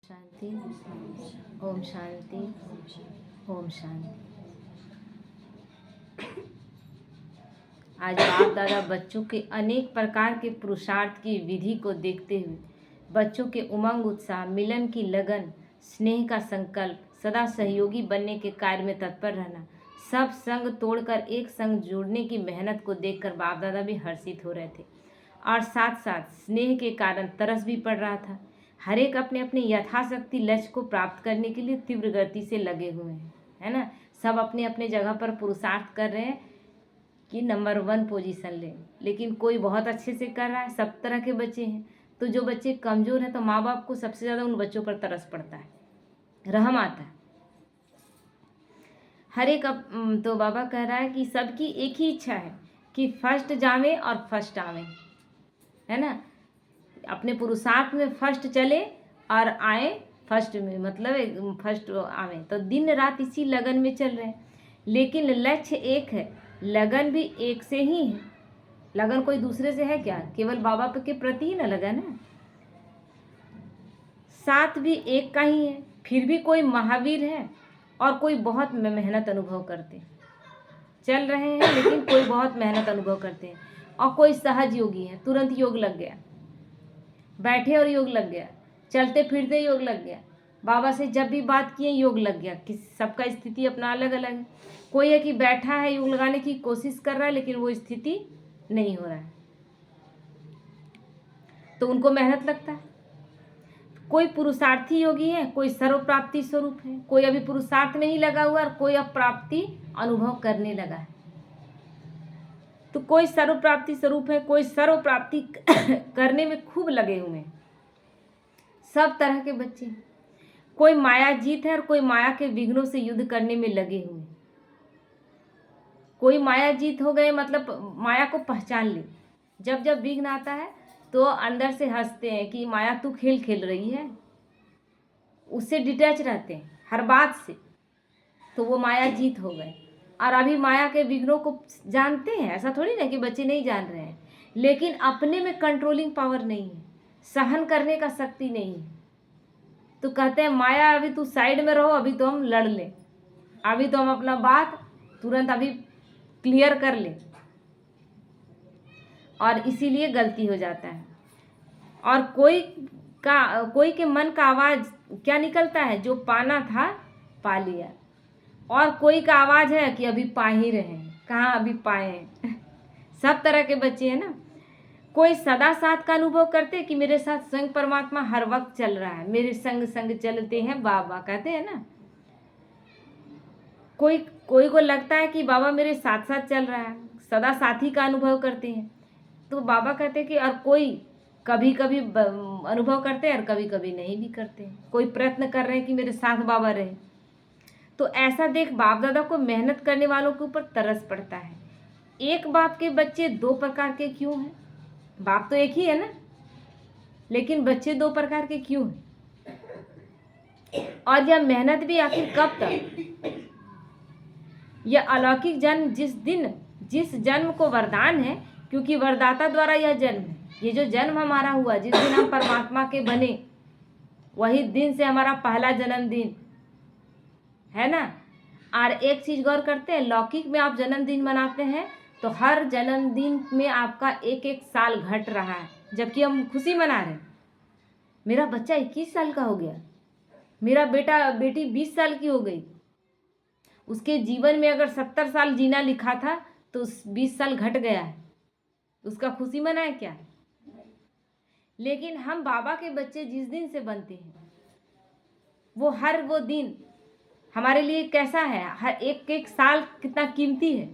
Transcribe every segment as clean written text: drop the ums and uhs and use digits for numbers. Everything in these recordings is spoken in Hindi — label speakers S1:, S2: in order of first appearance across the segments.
S1: शांति। ओम शांति। ओम शांति। आज बाप दादा बच्चों के अनेक प्रकार के पुरुषार्थ की विधि को देखते हुए बच्चों के उमंग, उत्साह, मिलन की लगन, स्नेह का संकल्प, सदा सहयोगी बनने के कार्य में तत्पर रहना, सब संग तोड़कर एक संग जोड़ने की मेहनत को देखकर बाप दादा भी हर्षित हो रहे थे और साथ साथ स्नेह के कारण तरस भी पड़ रहा था। हर एक अपने अपने यथाशक्ति लक्ष्य को प्राप्त करने के लिए तीव्र गति से लगे हुए हैं, है ना। सब अपने अपने जगह पर पुरुषार्थ कर रहे हैं कि नंबर 1 पोजीशन ले, लेकिन कोई बहुत अच्छे से कर रहा है। सब तरह के बच्चे हैं, तो जो बच्चे कमज़ोर हैं तो माँ बाप को सबसे ज़्यादा उन बच्चों पर तरस पड़ता है, रहम आता है। हर एक तो बाबा कह रहा है कि सबकी एक ही इच्छा है कि फर्स्ट जावे और फर्स्ट आवे, है ना। अपने पुरुषार्थ में फर्स्ट चले और आए फर्स्ट में, मतलब फर्स्ट आवे। तो दिन रात इसी लगन में चल रहे हैं, लेकिन लक्ष्य एक है, लगन भी एक से ही है। लगन कोई दूसरे से है क्या? केवल बाबा के प्रति ही ना लगन है, साथ भी एक का ही है। फिर भी कोई महावीर है और कोई बहुत मेहनत अनुभव करते चल रहे हैं, लेकिन कोई बहुत मेहनत अनुभव करते हैं, और कोई सहज योगी है, तुरंत योग लग गया, बैठे और योग लग गया, चलते फिरते योग लग गया, बाबा से जब भी बात किए योग लग गया। सबका स्थिति अपना अलग अलग है। कोई है कि बैठा है, योग लगाने की कोशिश कर रहा है, लेकिन वो स्थिति नहीं हो रहा है, तो उनको मेहनत लगता है। कोई पुरुषार्थी योगी है, कोई सर्व प्राप्ति स्वरूप है, कोई अभी पुरुषार्थ में ही लगा हुआ और कोई अब प्राप्ति अनुभव करने लगा है। तो कोई सर्व प्राप्ति स्वरूप है, कोई सर्व प्राप्ति करने में खूब लगे हुए हैं। सब तरह के बच्चे, कोई माया जीत है और कोई माया के विघ्नों से युद्ध करने में लगे हुए हैं। कोई माया जीत हो गए, मतलब माया को पहचान ले। जब जब विघ्न आता है तो अंदर से हंसते हैं कि माया तू खेल खेल रही है, उससे डिटैच रहते हैं हर बात से, तो वो माया जीत हो गए। और अभी माया के विघ्नों को जानते हैं, ऐसा थोड़ी ना कि बच्चे नहीं जान रहे हैं, लेकिन अपने में कंट्रोलिंग पावर नहीं है, सहन करने का शक्ति नहीं है। तो कहते हैं माया अभी तू साइड में रहो, अभी तो हम लड़ लें, अभी तो हम अपना बात तुरंत अभी क्लियर कर लें, और इसीलिए गलती हो जाता है। और कोई के मन का आवाज़ क्या निकलता है, जो पाना था पा लिया, और कोई का आवाज़ है कि अभी पा ही रहे हैं, कहाँ अभी पाए हैं। सब तरह के बच्चे हैं ना। कोई सदा साथ का अनुभव करते कि मेरे साथ स्वयं परमात्मा हर वक्त चल रहा है, मेरे संग संग चलते हैं बाबा, कहते हैं ना। कोई को लगता है कि बाबा मेरे साथ साथ चल रहा है, सदा साथी का अनुभव करते हैं। तो बाबा कहते हैं कि और कोई कभी कभी अनुभव करते हैं और कभी कभी नहीं भी करते। कोई प्रयत्न कर रहे हैं कि मेरे साथ बाबा रहे। तो ऐसा देख बाप दादा को मेहनत करने वालों के ऊपर तरस पड़ता है। एक बाप के बच्चे 2 प्रकार के क्यों हैं? बाप तो एक ही है ना, लेकिन बच्चे 2 प्रकार के क्यों हैं? और यह मेहनत भी आखिर कब तक? यह अलौकिक जन्म जिस जन्म को वरदान है, क्योंकि वरदाता द्वारा यह जन्म है। ये जो जन्म हमारा हुआ, जिस दिन हम परमात्मा के बने, वही दिन से हमारा पहला जन्मदिन है ना। और एक चीज़ गौर करते हैं, लौकिक में आप जन्मदिन मनाते हैं तो हर जन्मदिन में आपका एक एक साल घट रहा है, जबकि हम खुशी मना रहे हैं। मेरा बच्चा 21 साल का हो गया, मेरा बेटी 20 साल की हो गई। उसके जीवन में अगर 70 साल जीना लिखा था तो 20 साल घट गया है, उसका खुशी मनाए क्या? लेकिन हम बाबा के बच्चे जिस दिन से बनते हैं, वो दिन हमारे लिए कैसा है, हर एक एक साल कितना कीमती है।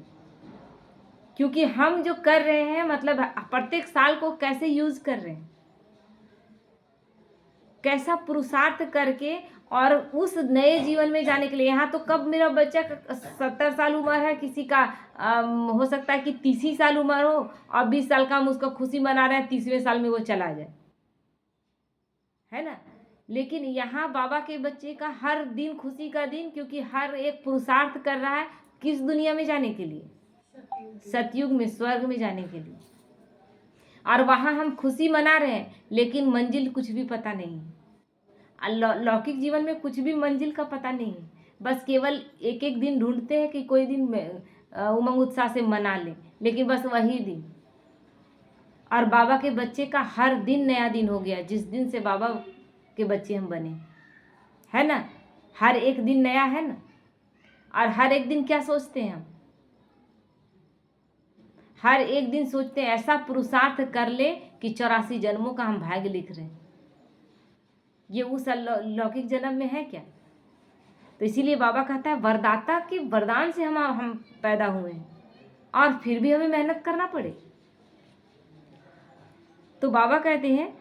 S1: क्योंकि हम जो कर रहे हैं, मतलब प्रत्येक साल को कैसे यूज कर रहे हैं, कैसा पुरुषार्थ करके और उस नए जीवन में जाने के लिए। यहाँ तो कब मेरा बच्चा 70 साल उम्र है, किसी का हो सकता है कि 30 साल उम्र हो, और 20 साल का हम उसका खुशी मना रहे हैं, 30वें साल में वो चला जाए, है ना। लेकिन यहाँ बाबा के बच्चे का हर दिन खुशी का दिन, क्योंकि हर एक पुरुषार्थ कर रहा है किस दुनिया में जाने के लिए, सतयुग में, स्वर्ग में जाने के लिए। और वहाँ हम खुशी मना रहे हैं, लेकिन मंजिल कुछ भी पता नहीं है। लौकिक जीवन में कुछ भी मंजिल का पता नहीं है, बस केवल एक एक दिन ढूंढते हैं कि कोई दिन उमंग उत्साह से मना ले, लेकिन बस वही दिन। और बाबा के बच्चे का हर दिन नया दिन हो गया जिस दिन से बाबा के बच्चे हम बने, है ना। हर एक दिन नया है ना। और हर एक दिन क्या सोचते हैं हम, हर एक दिन सोचते हैं ऐसा पुरुषार्थ कर ले कि 84 जन्मों का हम भाग्य लिख रहे हैं। ये उस लौकिक जन्म में है क्या? तो इसीलिए बाबा कहता है वरदाता के वरदान से हम पैदा हुए हैं और फिर भी हमें मेहनत करना पड़े। तो बाबा कहते हैं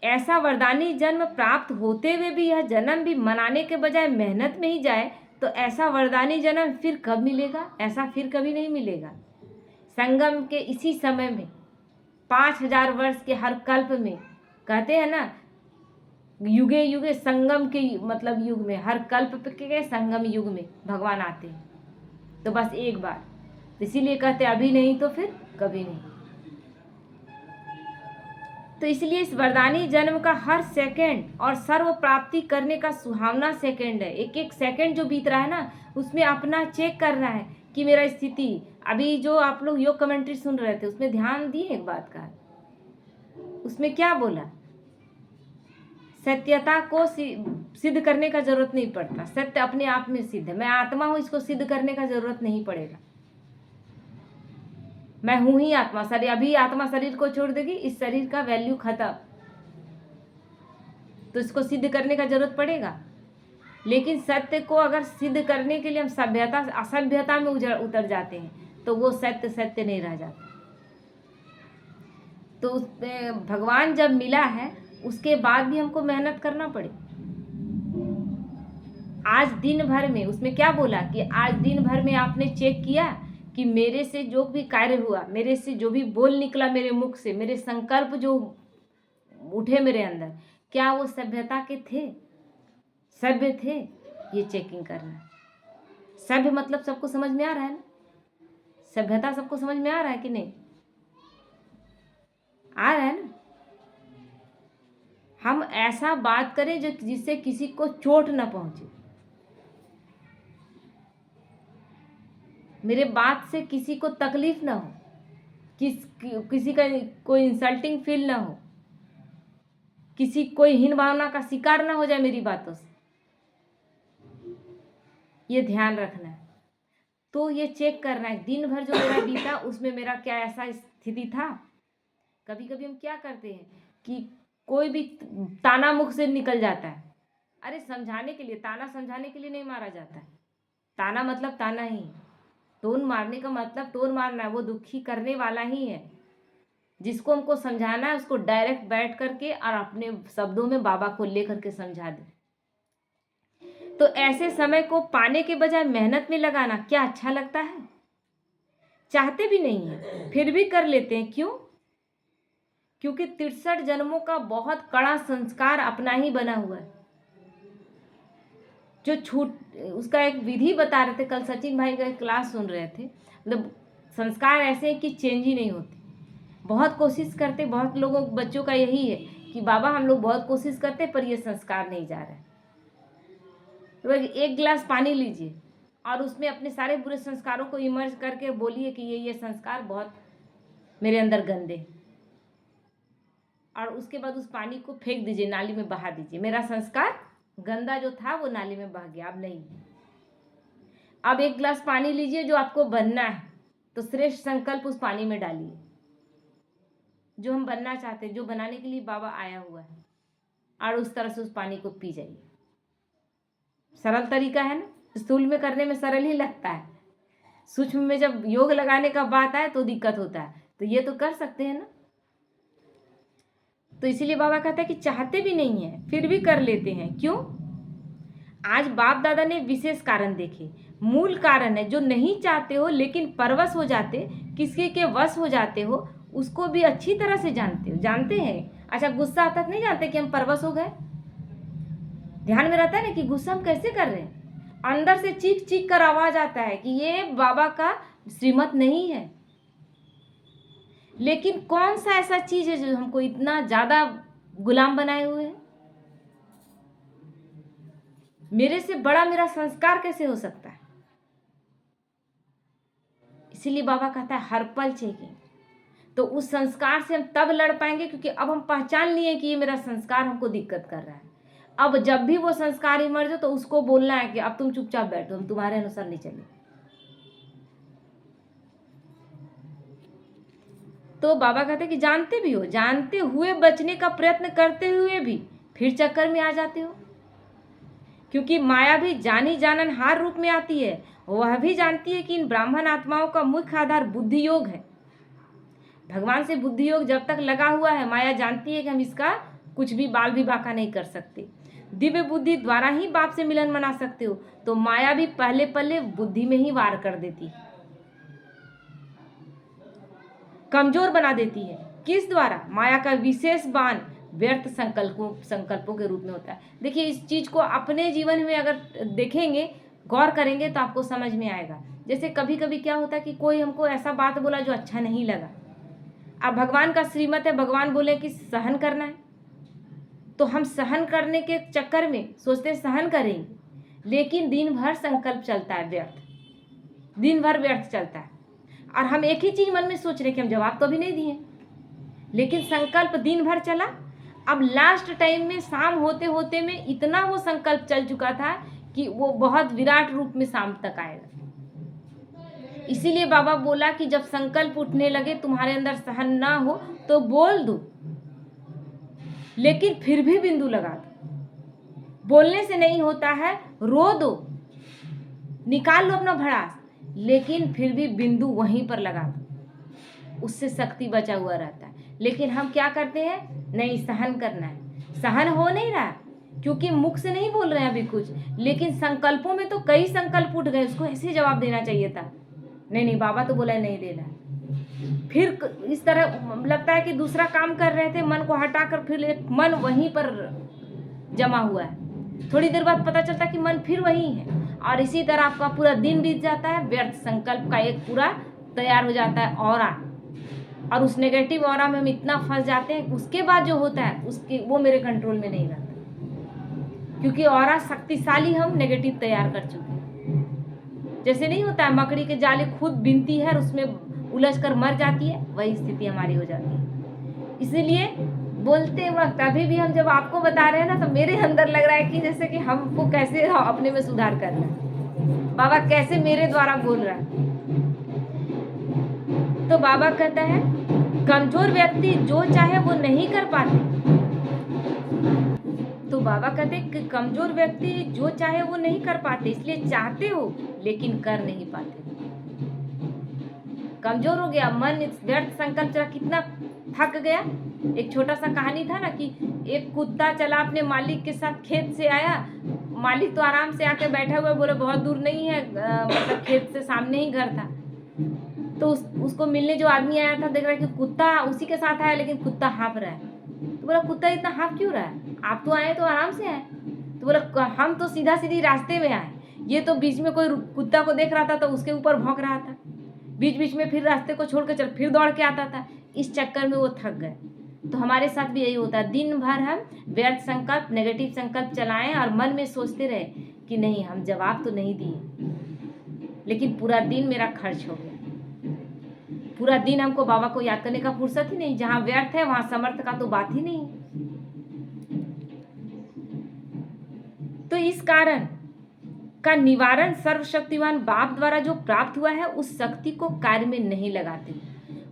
S1: ऐसा वरदानी जन्म प्राप्त होते हुए भी यह जन्म भी मनाने के बजाय मेहनत में ही जाए तो ऐसा वरदानी जन्म फिर कब मिलेगा? ऐसा फिर कभी नहीं मिलेगा। संगम के इसी समय में 5000 वर्ष के हर कल्प में, कहते हैं ना युगे युगे संगम के मतलब युग में, हर कल्प के संगम युग में भगवान आते हैं, तो बस एक बार। इसीलिए कहते अभी नहीं तो फिर कभी नहीं। तो इसलिए इस वरदानी जन्म का हर सेकंड और सर्व प्राप्ति करने का सुहावना सेकंड है। एक एक सेकंड जो बीत रहा है ना, उसमें अपना चेक कर रहा है कि मेरा स्थिति, अभी जो आप लोग योग कमेंट्री सुन रहे थे उसमें ध्यान दिए एक बात का, उसमें क्या बोला? सत्यता को सिद्ध करने का जरूरत नहीं पड़ता, सत्य अपने आप में सिद्ध है। मैं आत्मा हूं, इसको सिद्ध करने का जरूरत नहीं पड़ेगा। मैं हूं ही आत्मा। शरीर, अभी आत्मा शरीर को छोड़ देगी, इस शरीर का वैल्यू खत्म, तो इसको सिद्ध करने का जरूरत पड़ेगा। लेकिन सत्य को अगर सिद्ध करने के लिए हम सभ्यता असभ्यता में उतर जाते हैं तो वो सत्य सत्य नहीं रह जाता। तो उसमें भगवान जब मिला है उसके बाद भी हमको मेहनत करना पड़े। आज दिन भर में, उसमें क्या बोला कि आज दिन भर में आपने चेक किया कि मेरे से जो भी कार्य हुआ, मेरे से जो भी बोल निकला मेरे मुख से, मेरे संकल्प जो उठे मेरे अंदर, क्या वो सभ्यता के थे, सभ्य थे? ये चेकिंग करना। सभ्य मतलब सबको समझ में आ रहा है ना? सभ्यता सबको समझ में आ रहा है कि नहीं? आ रहा है ना? हम ऐसा बात करें जो जिससे किसी को चोट ना पहुंचे, मेरे बात से किसी को तकलीफ ना हो, किसी का कोई इंसल्टिंग फील ना हो, किसी कोई हीन भावना का शिकार ना हो जाए मेरी बातों से। ये ध्यान रखना है। तो ये चेक करना है दिन भर जो मेरा बीता उसमें मेरा क्या ऐसा स्थिति था। कभी कभी हम क्या करते हैं कि कोई भी ताना मुख से निकल जाता है, अरे समझाने के लिए, ताना समझाने के लिए नहीं मारा जाता है। ताना मतलब ताना ही, टोन मारने का मतलब टोन मारना है, वो दुखी करने वाला ही है। जिसको हमको समझाना है उसको डायरेक्ट बैठ करके और अपने शब्दों में बाबा को लेकर के समझा दे। तो ऐसे समय को पाने के बजाय मेहनत में लगाना क्या अच्छा लगता है? चाहते भी नहीं है फिर भी कर लेते हैं। क्यों? क्योंकि 63 जन्मों का बहुत कड़ा संस्कार अपना ही बना हुआ है। जो छूट, उसका एक विधि बता रहे थे कल, सचिन भाई का क्लास सुन रहे थे। मतलब संस्कार ऐसे हैं कि चेंज ही नहीं होते। बहुत कोशिश करते, बहुत लोगों बच्चों का यही है कि बाबा हम लोग बहुत कोशिश करते पर ये संस्कार नहीं जा रहा है। तो एक गिलास पानी लीजिए और उसमें अपने सारे बुरे संस्कारों को इमर्ज करके बोलिए कि ये संस्कार बहुत मेरे अंदर गंदे, और उसके बाद उस पानी को फेंक दीजिए, नाली में बहा दीजिए। मेरा संस्कार गंदा जो था वो नाली में बह गया, अब नहीं। अब एक गिलास पानी लीजिए जो आपको बनना है, तो श्रेष्ठ संकल्प उस पानी में डालिए जो हम बनना चाहते हैं, जो बनाने के लिए बाबा आया हुआ है, और उस तरह से उस पानी को पी जाइए। सरल तरीका है ना? स्थूल में करने में सरल ही लगता है, सूक्ष्म में जब योग लगाने का बात आए तो दिक्कत होता है। तो ये तो कर सकते हैं ना। तो इसीलिए बाबा कहता है कि चाहते भी नहीं है फिर भी कर लेते हैं। क्यों? आज बाप दादा ने विशेष कारण देखे। मूल कारण है जो नहीं चाहते हो लेकिन परवश हो जाते, किसी के वश हो जाते हो, उसको भी अच्छी तरह से जानते हो, जानते हैं। अच्छा, गुस्सा आता नहीं जानते कि हम परवश हो गए? ध्यान में रहता है ना कि गुस्सा हम कैसे कर रहे हैं। अंदर से चीख चीख कर आवाज आता है कि ये बाबा का श्रीमत नहीं है। लेकिन कौन सा ऐसा चीज है जो हमको इतना ज्यादा गुलाम बनाए हुए है? मेरे से बड़ा मेरा संस्कार कैसे हो सकता है? इसीलिए बाबा कहता है हर पल चेकिंग। तो उस संस्कार से हम तब लड़ पाएंगे क्योंकि अब हम पहचान लिए कि ये मेरा संस्कार हमको दिक्कत कर रहा है। अब जब भी वो संस्कार इमर्ज हो तो उसको बोलना है कि अब तुम चुपचाप बैठो, हम तुम्हारे अनुसार नहीं चले। तो बाबा कहते हैं कि जानते भी हो, जानते हुए बचने का प्रयत्न करते हुए भी फिर चक्कर में आ जाते हो, क्योंकि माया भी जानी जाननहार रूप में आती है। वह भी जानती है कि इन ब्राह्मण आत्माओं का मुख्य आधार बुद्धि योग है। भगवान से बुद्धि योग जब तक लगा हुआ है, माया जानती है कि हम इसका कुछ भी बाल भी बाका नहीं कर सकते। दिव्य बुद्धि द्वारा ही बाप से मिलन मना सकते हो, तो माया भी पहले पहले बुद्धि में ही वार कर देती है, कमजोर बना देती है। किस द्वारा? माया का विशेष बाण व्यर्थ संकल्पों के रूप में होता है। देखिए, इस चीज को अपने जीवन में अगर देखेंगे, गौर करेंगे तो आपको समझ में आएगा। जैसे कभी कभी क्या होता है कि कोई हमको ऐसा बात बोला जो अच्छा नहीं लगा। अब भगवान का श्रीमत है, भगवान बोले कि सहन करना है, तो हम सहन करने के चक्कर में सोचते सहन करेंगे, लेकिन दिन भर संकल्प चलता है व्यर्थ, दिन भर व्यर्थ चलता है। और हम एक ही चीज मन में सोच रहे कि हम जवाब तो अभी नहीं दिए, लेकिन संकल्प दिन भर चला। अब लास्ट टाइम में शाम होते होते में इतना वो संकल्प चल चुका था कि वो बहुत विराट रूप में शाम तक आएगा। इसीलिए बाबा बोला कि जब संकल्प उठने लगे, तुम्हारे अंदर सहन ना हो तो बोल दो, लेकिन फिर भी बिंदु लगा दो। बोलने से नहीं होता है, रो दो, निकाल लो अपना भड़ास, लेकिन फिर भी बिंदु वहीं पर लगा दो, उससे शक्ति बचा हुआ रहता है। लेकिन हम क्या करते हैं? नहीं, सहन करना है। सहन हो नहीं रहा क्योंकि मुख से नहीं बोल रहे हैं अभी कुछ, लेकिन संकल्पों में तो कई संकल्प उठ गए, उसको ऐसे जवाब देना चाहिए था। नहीं, बाबा तो बोला नहीं देना है। फिर इस तरह लगता है कि दूसरा काम कर रहे थे, मन को हटाकर फिर एक मन वहीं पर जमा हुआ है। थोड़ी देर बाद पता चलता कि मन फिर वही है, और इसी तरह आपका पूरा दिन बीत जाता है। व्यर्थ संकल्प का एक पूरा तैयार हो जाता है ऑरा, और उस नेगेटिव ऑरा में हम इतना फंस जाते हैं, उसके बाद जो होता है उसके वो मेरे कंट्रोल में नहीं रहता, क्योंकि ऑरा शक्तिशाली हम नेगेटिव तैयार कर चुके हैं। जैसे नहीं होता है, मकड़ी के जाले खुद बिनती है और उसमें उलझ कर मर जाती है, वही स्थिति हमारी हो जाती है। इसीलिए बोलते वक्त अभी भी हम जब आपको बता रहे हैं ना, तो मेरे अंदर लग रहा है कि जैसे कि हमको कैसे अपने में सुधार करना है, बाबा कैसे मेरे द्वारा बोल रहा है। तो बाबा कहता है कमजोर व्यक्ति जो चाहे वो नहीं कर पाते। तो बाबा कहते हैं कि कमजोर व्यक्ति जो चाहे वो नहीं कर पाते, इसलिए चाहते हो लेकिन कर नहीं पाते। कमजोर हो गया मन, व्यर्थ संकल्प चला, कितना थक गया। एक छोटा सा कहानी था ना कि एक कुत्ता चला अपने मालिक के साथ, खेत से आया, मालिक तो आराम से आके बैठा हुआ, बोले बहुत दूर नहीं है, मतलब खेत से सामने ही घर था। तो उसको मिलने जो आदमी आया था, देख रहा है कि कुत्ता उसी के साथ आया, लेकिन कुत्ता हाँफ रहा है। तो बोला कुत्ता इतना हाँफ क्यों रहा है? आप तो आए तो आराम से आए। तो बोला हम तो सीधा सीधी रास्ते में आए, ये तो बीच में कोई कुत्ता को देख रहा था तो उसके ऊपर भौंक रहा था, बीच बीच में फिर रास्ते को छोड़ कर फिर दौड़ के आता था। इस चक्कर में वो थक गए। तो हमारे साथ भी यही होता है, दिन भर हम व्यर्थ संकल्प, नेगेटिव संकल्प चलाएं और मन में सोचते रहे कि नहीं हम जवाब तो नहीं दिए, लेकिन पूरा दिन मेरा खर्च हो गया। पूरा दिन हमको बाबा को याद करने का फुर्सत ही नहीं। जहां व्यर्थ है वहां समर्थ का तो बात ही नहीं। तो इस कारण का निवारण सर्वशक्तिवान बाप द्वारा जो प्राप्त हुआ है, उस शक्ति को कार्य में नहीं लगाते।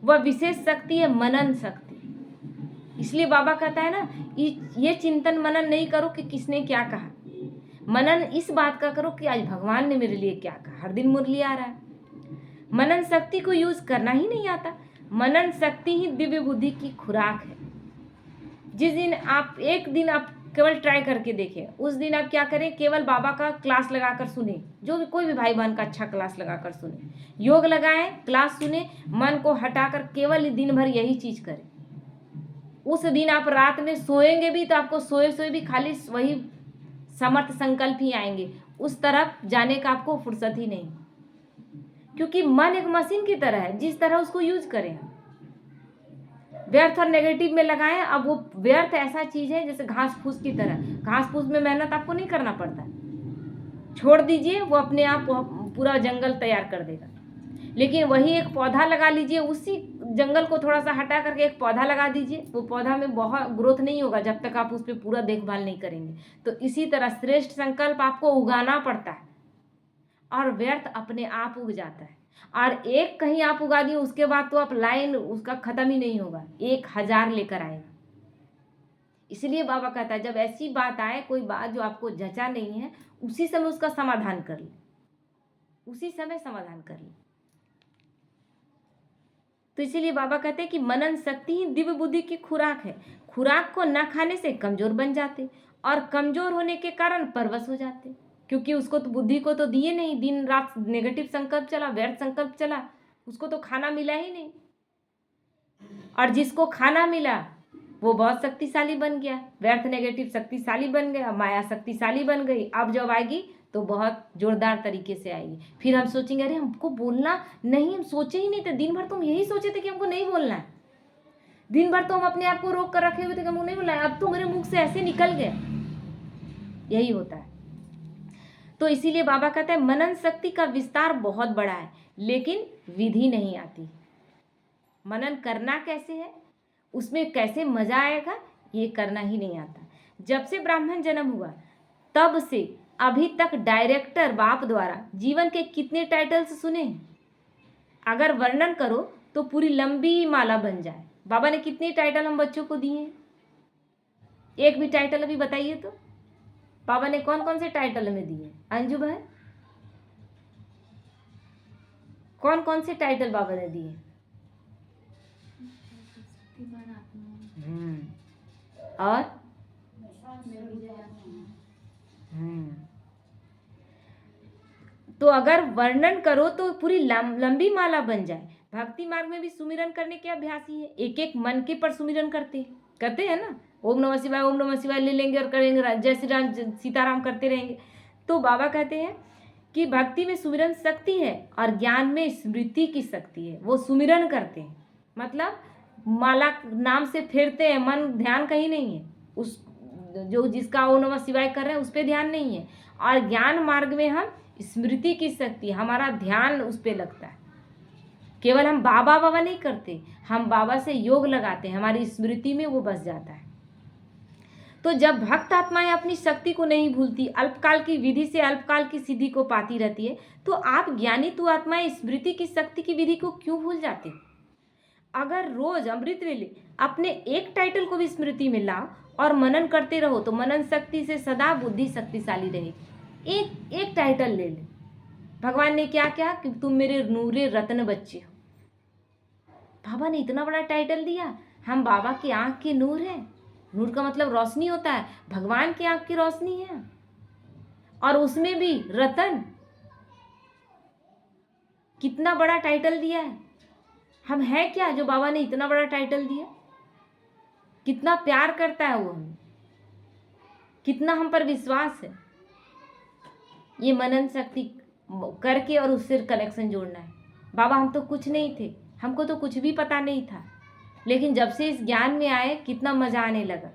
S1: वह विशेष शक्ति है मनन शक्ति। इसलिए बाबा कहता है ना, ये चिंतन मनन नहीं करो कि किसने क्या कहा, मनन इस बात का करो कि आज भगवान ने मेरे लिए क्या कहा। हर दिन मुरली आ रहा है, मनन शक्ति को यूज करना ही नहीं आता। मनन शक्ति ही दिव्य बुद्धि की खुराक है। जिस दिन आप एक दिन आप केवल ट्राई करके देखें, उस दिन आप क्या करें, केवल बाबा का क्लास लगाकर सुने, जो भी कोई भी भाई बहन का अच्छा क्लास लगाकर सुने, योग लगाएं, क्लास सुने, मन को हटाकर केवल दिन भर यही चीज करें। उस दिन आप रात में सोएंगे भी तो आपको सोए सोए भी खाली वही समर्थ संकल्प ही आएंगे, उस तरफ जाने का आपको फुर्सत ही नहीं, क्योंकि मन एक मशीन की तरह है, जिस तरह उसको यूज करें। व्यर्थ और नेगेटिव में लगाएं। अब वो व्यर्थ ऐसा चीज है जैसे घास फूस की तरह, घास फूस में मेहनत आपको नहीं करना पड़ता, छोड़ दीजिए, वो अपने आप पूरा जंगल तैयार कर देगा। लेकिन वही एक पौधा लगा लीजिए, उसी जंगल को थोड़ा सा हटा करके एक पौधा लगा दीजिए, वो पौधा में बहुत ग्रोथ नहीं होगा जब तक आप उस पर पूरा देखभाल नहीं करेंगे। तो इसी तरह श्रेष्ठ संकल्प आपको उगाना पड़ता है, और व्यर्थ अपने आप उग जाता है। और एक कहीं आप उगा दिए, उसके बाद तो आप लाइन उसका खत्म ही नहीं होगा, 1000 लेकर आएगा। इसलिए बाबा कहता है जब ऐसी बात आए, कोई बात जो आपको जचा नहीं है, उसी समय उसका समाधान कर ले, उसी समय समाधान कर ले। तो इसीलिए बाबा कहते हैं कि मनन शक्ति ही दिव्य बुद्धि की खुराक है। खुराक को न खाने से कमजोर बन जाते, और कमजोर होने के कारण परवश हो जाते, क्योंकि उसको तो बुद्धि को तो दिए नहीं, दिन रात नेगेटिव संकल्प चला, व्यर्थ संकल्प चला, उसको तो खाना मिला ही नहीं। और जिसको खाना मिला वो बहुत शक्तिशाली बन गया, व्यर्थ नेगेटिव शक्तिशाली बन गया, माया शक्तिशाली बन गई। अब जब आएगी तो बहुत जोरदार तरीके से आएगी। फिर हम सोचेंगे अरे हमको बोलना नहीं, हम सोचे ही नहीं थे, दिन भर तुम यही सोचे थे कि हमको नहीं बोलना है, दिन भर तो हम अपने आप को रोक कर रखे हुए थे कि हमको नहीं बोलना है, अब तो मेरे मुख से ऐसे निकल गया। यही होता है। तो इसीलिए बाबा कहते हैं मनन शक्ति का विस्तार बहुत बड़ा है, लेकिन विधि नहीं आती। मनन करना कैसे है, उसमें कैसे मजा आएगा, ये करना ही नहीं आता। जब से ब्राह्मण जन्म हुआ तब से अभी तक डायरेक्टर बाप द्वारा जीवन के कितने टाइटल्स सुने हैं? अगर वर्णन करो तो पूरी लंबी माला बन जाए। बाबा ने कितने टाइटल हम बच्चों को दिए हैं? एक भी टाइटल अभी बताइए तो। बाबा ने कौन कौन से टाइटल में दिए? अंजू भाई, कौन कौन से टाइटल बाबा ने दिए? और तो अगर वर्णन करो तो पूरी लंबी माला बन जाए। भक्ति मार्ग में भी सुमिरन करने के अभ्यासी है, एक एक मन के पर सुमिरन करते हैं ना। ओम नमः शिवाय ले लेंगे और करेंगे, जय श्री राम सीताराम करते रहेंगे। तो बाबा कहते हैं कि भक्ति में सुमिरन शक्ति है और ज्ञान में स्मृति की शक्ति है। वो सुमिरन करते हैं, मतलब माला नाम से फेरते हैं, मन ध्यान कहीं नहीं है, उस जो जिसका ओम नमः शिवाय कर रहे हैं उस पर ध्यान नहीं है। और ज्ञान मार्ग में हम स्मृति की शक्ति, हमारा ध्यान उस पर लगता है। केवल हम बाबा बाबा नहीं करते, हम बाबा से योग लगाते हैं, हमारी स्मृति में वो बस जाता है। तो जब भक्त आत्माएं अपनी शक्ति को नहीं भूलती, अल्पकाल की विधि से अल्पकाल की सिद्धि को पाती रहती है, तो आप ज्ञानी तु आत्माएं स्मृति की शक्ति की विधि को क्यों भूल जाते? अगर रोज अमृत वेले अपने एक टाइटल को भी स्मृति में लाओ और मनन करते रहो तो मनन शक्ति से सदा बुद्धि शक्तिशाली रहेगी। एक टाइटल ले ले। भगवान ने क्या कहा कि तुम मेरे नूरे रत्न बच्चे हो। बाबा ने इतना बड़ा टाइटल दिया। हम बाबा की आंख के नूर हैं। नूर का मतलब रोशनी होता है, भगवान की आंख की रोशनी है, और उसमें भी रतन। कितना बड़ा टाइटल दिया है। हम हैं क्या जो बाबा ने इतना बड़ा टाइटल दिया? कितना प्यार करता है वो हमें, कितना हम पर विश्वास है। ये मनन शक्ति करके और उससे कनेक्शन जोड़ना है। बाबा हम तो कुछ नहीं थे, हमको तो कुछ भी पता नहीं था, लेकिन जब से इस ज्ञान में आए कितना मजा आने लगा।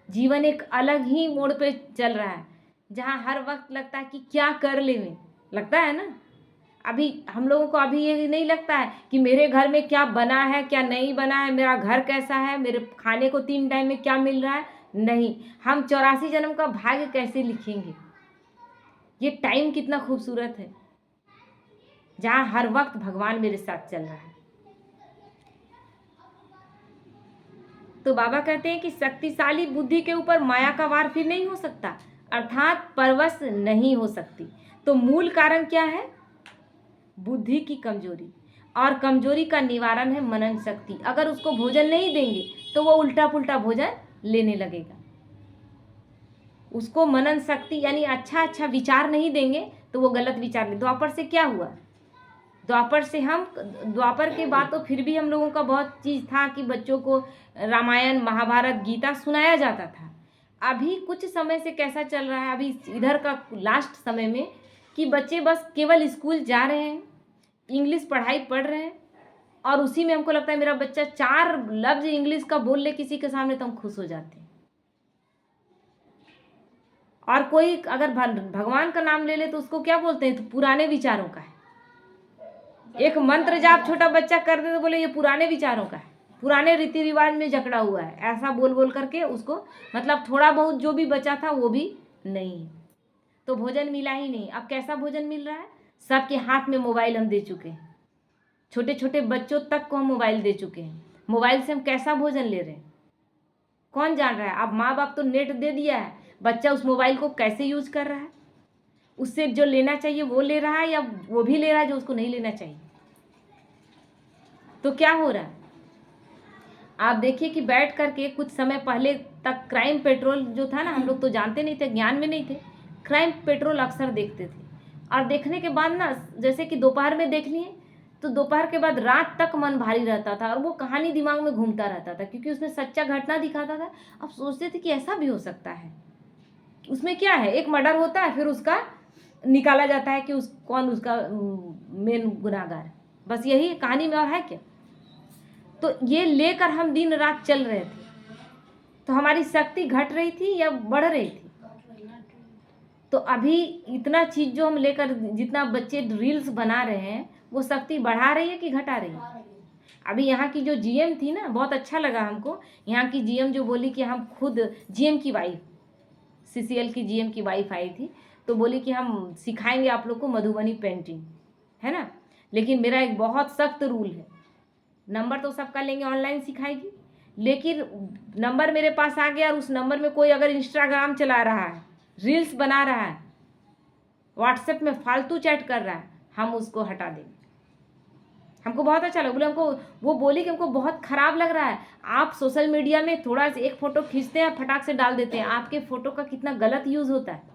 S1: जीवन एक अलग ही मोड़ पे चल रहा है, जहाँ हर वक्त लगता है कि क्या कर ले में, लगता है ना। अभी हम लोगों को अभी ये नहीं लगता है कि मेरे घर में क्या बना है क्या नहीं बना है, मेरा घर कैसा है, मेरे खाने को 3 टाइम में क्या मिल रहा है। नहीं, हम 84 जन्म का भाग्य कैसे लिखेंगे। ये टाइम कितना खूबसूरत है, जहाँ हर वक्त भगवान मेरे साथ चल रहा है। तो बाबा कहते हैं कि शक्तिशाली बुद्धि के ऊपर माया का वार फिर नहीं हो सकता, अर्थात परवश नहीं हो सकती। तो मूल कारण क्या है? बुद्धि की कमजोरी, और कमजोरी का निवारण है मनन शक्ति। अगर उसको भोजन नहीं देंगे तो वो उल्टा पुल्टा भोजन लेने लगेगा। उसको मनन शक्ति यानी अच्छा विचार नहीं देंगे तो वो गलत विचार ले। द्वापर से क्या हुआ? द्वापर के बाद तो फिर भी हम लोगों का बहुत चीज़ था कि बच्चों को रामायण महाभारत गीता सुनाया जाता था। अभी कुछ समय से कैसा चल रहा है, अभी इधर का लास्ट समय में, कि बच्चे बस केवल स्कूल जा रहे हैं, इंग्लिश पढ़ाई पढ़ रहे हैं, और उसी में हमको लगता है मेरा बच्चा 4 लफ्ज इंग्लिश का बोल ले किसी के सामने तो हम खुश हो जाते हैं। और कोई अगर भगवान का नाम ले ले तो उसको क्या बोलते हैं, तो पुराने विचारों का है। एक मंत्र जाप छोटा बच्चा कर दे तो बोले ये पुराने विचारों का है, पुराने रीति रिवाज में जकड़ा हुआ है, ऐसा बोल बोल करके उसको मतलब थोड़ा बहुत जो भी बचा था वो भी नहीं है। तो भोजन मिला ही नहीं। अब कैसा भोजन मिल रहा है, सबके हाथ में मोबाइल हम दे चुके हैं, छोटे छोटे बच्चों तक को हम मोबाइल दे चुके हैं। मोबाइल से हम कैसा भोजन ले रहे हैं कौन जान रहा है। अब माँ बाप तो नेट दे दिया है, बच्चा उस मोबाइल को कैसे यूज कर रहा है, उससे जो लेना चाहिए वो ले रहा है या वो भी ले रहा है जो उसको नहीं लेना चाहिए। तो क्या हो रहा है, आप देखिए कि बैठ करके कुछ समय पहले तक क्राइम पेट्रोल जो था ना, हम लोग तो जानते नहीं थे, ज्ञान में नहीं थे, क्राइम पेट्रोल अक्सर देखते थे। और देखने के बाद ना, जैसे कि दोपहर में देख लिए तो दोपहर के बाद रात तक मन भारी रहता था और वो कहानी दिमाग में घूमता रहता था, क्योंकि उसमें सच्चा घटना दिखाता था। अब सोचते थे कि ऐसा भी हो सकता है, उसमें क्या है, एक मर्डर होता है फिर उसका निकाला जाता है कि कौन उसका मेन गुनाहगार है, बस यही कहानी में और है क्या। तो ये लेकर हम दिन रात चल रहे थे, तो हमारी शक्ति घट रही थी या बढ़ रही थी। तो अभी इतना चीज जो हम लेकर, जितना बच्चे रील्स बना रहे हैं, वो शक्ति बढ़ा रही है कि घटा रही है। अभी यहाँ की जो जीएम थी ना, बहुत अच्छा लगा हमको, यहाँ की जीएम जो बोली कि हम खुद, जीएम की वाइफ, सीसीएल की जीएम की वाइफ आई थी, तो बोली कि हम सिखाएंगे आप लोग को मधुबनी पेंटिंग, है ना। लेकिन मेरा एक बहुत सख्त रूल है, नंबर तो सबका लेंगे, ऑनलाइन सिखाएगी, लेकिन नंबर मेरे पास आ गया और उस नंबर में कोई अगर इंस्टाग्राम चला रहा है, रील्स बना रहा है, व्हाट्सएप में फालतू चैट कर रहा है, हम उसको हटा देंगे। हमको बहुत अच्छा लगा, बोले हमको, वो बोली कि हमको बहुत खराब लग रहा है, आप सोशल मीडिया में थोड़ा सा एक फ़ोटो खींचते हैं, फटाक से डाल देते हैं, आपके फ़ोटो का कितना गलत यूज़ होता है।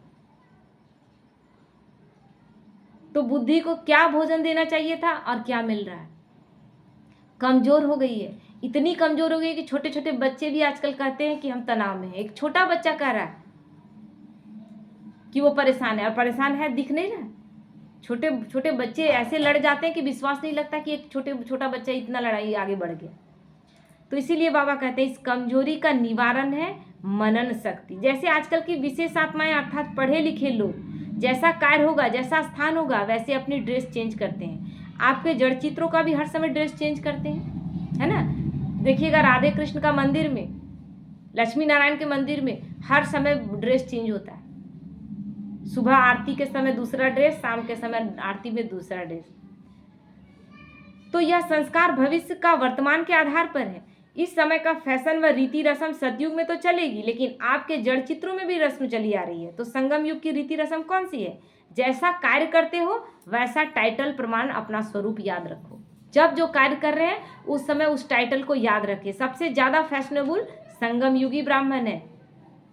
S1: तो बुद्धि को क्या भोजन देना चाहिए था और क्या मिल रहा है, कमज़ोर हो गई है, इतनी कमज़ोर हो गई है कि छोटे छोटे बच्चे भी आजकल कहते हैं कि हम तनाव में हैं। एक छोटा बच्चा कह रहा है कि वो परेशान है, और परेशान है दिख नहीं रहा। छोटे छोटे बच्चे ऐसे लड़ जाते हैं कि विश्वास नहीं लगता कि एक छोटा बच्चा इतना लड़ाई आगे बढ़ गया। तो इसीलिए बाबा कहते हैं इस कमजोरी का निवारण है मनन शक्ति। जैसे आजकल की विशेष आत्माएं अर्थात पढ़े लिखे लोग, जैसा कार्य होगा, जैसा स्थान होगा, वैसे अपनी ड्रेस चेंज करते हैं। आपके जड़ चित्रों का भी हर समय ड्रेस चेंज करते हैं, है ना। देखिएगा राधे कृष्ण का मंदिर में, लक्ष्मी नारायण के मंदिर में हर समय ड्रेस चेंज होता है। सुबह आरती के समय दूसरा ड्रेस, शाम के समय आरती में दूसरा ड्रेस। तो यह संस्कार भविष्य का वर्तमान के आधार पर है। इस समय का फैशन व रीति रस्म सतयुग में तो चलेगी, लेकिन आपके जड़ चित्रों में भी रस्म चली आ रही है। तो संगम युग की रीति रस्म कौन सी है, जैसा कार्य करते हो वैसा टाइटल प्रमाण अपना स्वरूप याद रखो। जब जो कार्य कर रहे हैं उस समय उस टाइटल को याद रखिए। सबसे ज्यादा फैशनेबल संगम युगी ब्राह्मण है,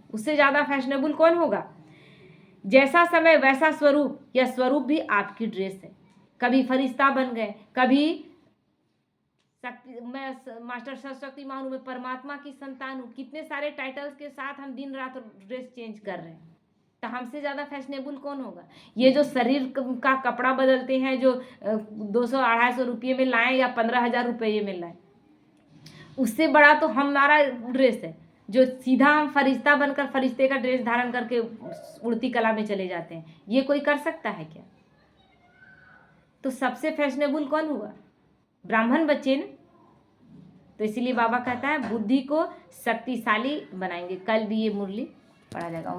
S1: उससे ज्यादा फैशनेबल कौन होगा। जैसा समय वैसा स्वरूप, यह स्वरूप भी आपकी ड्रेस है। कभी फरिश्ता बन गए, कभी मैं मास्टर सरस्वती मां हूं, मैं परमात्मा की संतान हूं, कितने सारे टाइटल्स के साथ हम दिन रात ड्रेस चेंज कर रहे हैं। तो हमसे ज़्यादा फैशनेबल कौन होगा। ये जो शरीर का कपड़ा बदलते हैं, जो 200-250 रुपये में लाएं या 15,000 रुपये में लाएं, उससे बड़ा तो हमारा ड्रेस है, जो सीधा हम फरिश्ता बनकर फरिश्ते का ड्रेस धारण करके उड़ती कला में चले जाते हैं। ये कोई कर सकता है क्या। तो सबसे फैशनेबल कौन हुआ, ब्राह्मण बच्चे ने। तो इसीलिए बाबा कहता है बुद्धि को शक्तिशाली बनाएंगे। कल भी ये मुरली पढ़ा जाएगा।